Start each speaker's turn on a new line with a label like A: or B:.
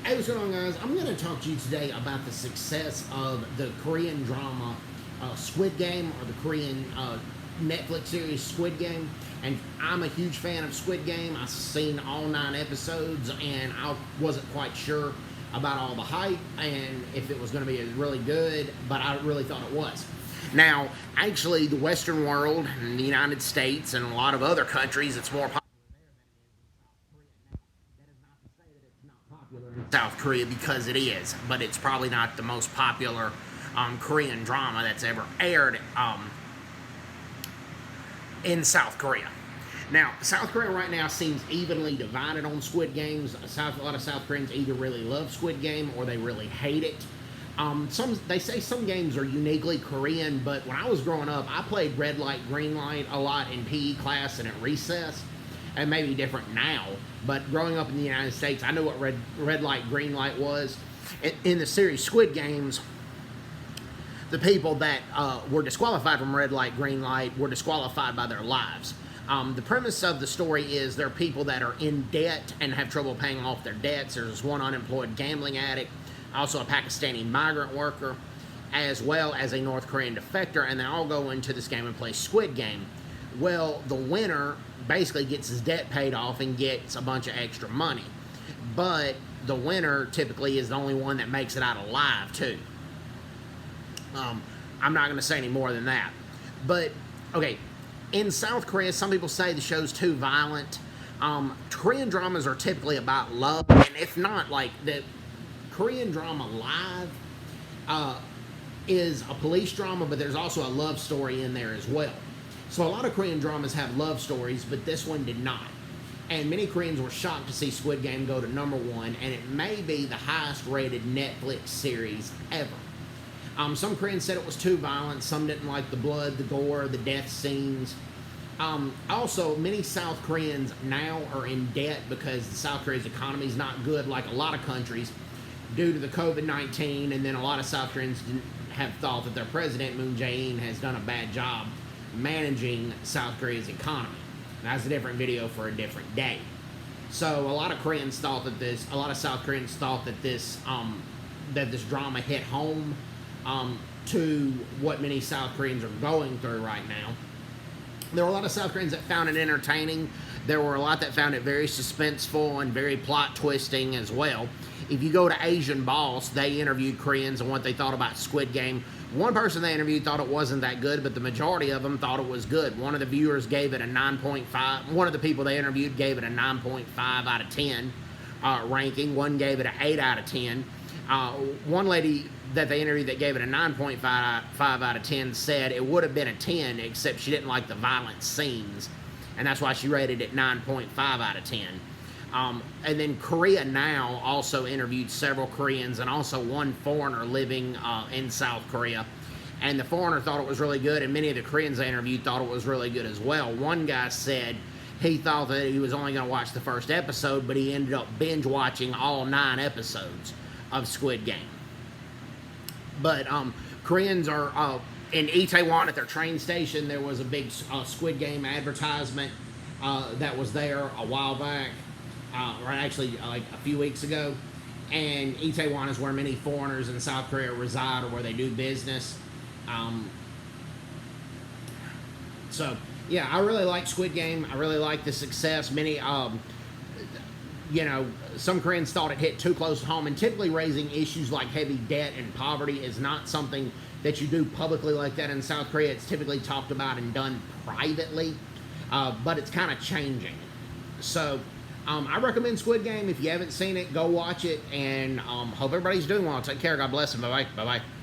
A: Hey, what's going on, guys? I'm going to talk to you today about the success of the Korean drama Squid Game, or the Korean Netflix series Squid Game. And I'm a huge fan of Squid Game. I've seen all 9 episodes, and I wasn't quite sure about all the hype and if it was going to be really good, but I really thought it was. Now, actually, the Western world, and the United States, and a lot of other countries, it's more popular in South Korea because it is, but it's probably not the most popular Korean drama that's ever aired in South Korea. Now, South Korea right now seems evenly divided on Squid Games. A lot of South Koreans either really love Squid Game or they really hate it. They say some games are uniquely Korean, but when I was growing up, I played red light, green light a lot in PE class and at recess. And maybe different now, but growing up in the United States, I knew what red light, green light was. In the series Squid Games, the people that were disqualified from red light, green light were disqualified by their lives. The premise of the story is there are people that are in debt and have trouble paying off their debts. There's one unemployed gambling addict, also a Pakistani migrant worker, as well as a North Korean defector, and they all go into this game and play Squid Game. Well, the winner basically gets his debt paid off and gets a bunch of extra money. But the winner typically is the only one that makes it out alive, too. I'm not going to say any more than that. But, okay, in South Korea, some people say the show's too violent. Korean dramas are typically about love, and if not, like, the Korean drama Live is a police drama, but there's also a love story in there as well. So a lot of Korean dramas have love stories, but this one did not. And many Koreans were shocked to see Squid Game go to #1, and it may be the highest rated Netflix series ever. Some Koreans said it was too violent, some didn't like the blood, the gore, the death scenes. Also, many South Koreans now are in debt because South Korea's economy is not good like a lot of countries due to the COVID-19, and then a lot of South Koreans have thought that their president, Moon Jae-in, has done a bad job managing South Korea's economy. That's a different video for a different day. So a lot of South Koreans thought that this drama hit home to what many South Koreans are going through right now. There were a lot of South Koreans that found it entertaining. There were a lot that found it very suspenseful and very plot twisting as well. If you go to Asian Boss, they interviewed Koreans on what they thought about Squid Game. One person they interviewed thought it wasn't that good, but the majority of them thought it was good. One of the viewers gave it a 9.5. One of the people they interviewed gave it a 9.5 out of 10 ranking. One gave it an 8 out of 10. One lady that they interviewed that gave it a 9.5 out of 10 said it would have been a 10, except she didn't like the violent scenes, and that's why she rated it 9.5 out of 10. And then Korea Now also interviewed several Koreans and also one foreigner living in South Korea. And the foreigner thought it was really good, and many of the Koreans they interviewed thought it was really good as well. One guy said he thought that he was only going to watch the first episode, but he ended up binge watching all 9 episodes of Squid Game. But Koreans are in Itaewon at their train station. There was a big Squid Game advertisement that was there a while back. Like a few weeks ago, and Itaewon is where many foreigners in South Korea reside or where they do business. So yeah, I really like Squid Game. I really like the success. Many, some Koreans thought it hit too close to home, and typically raising issues like heavy debt and poverty is not something that you do publicly like that in South Korea. It's typically talked about and done privately, but it's kind of changing. So I recommend Squid Game. If you haven't seen it, go watch it, and hope everybody's doing well. Take care. God bless, and bye-bye. Bye-bye.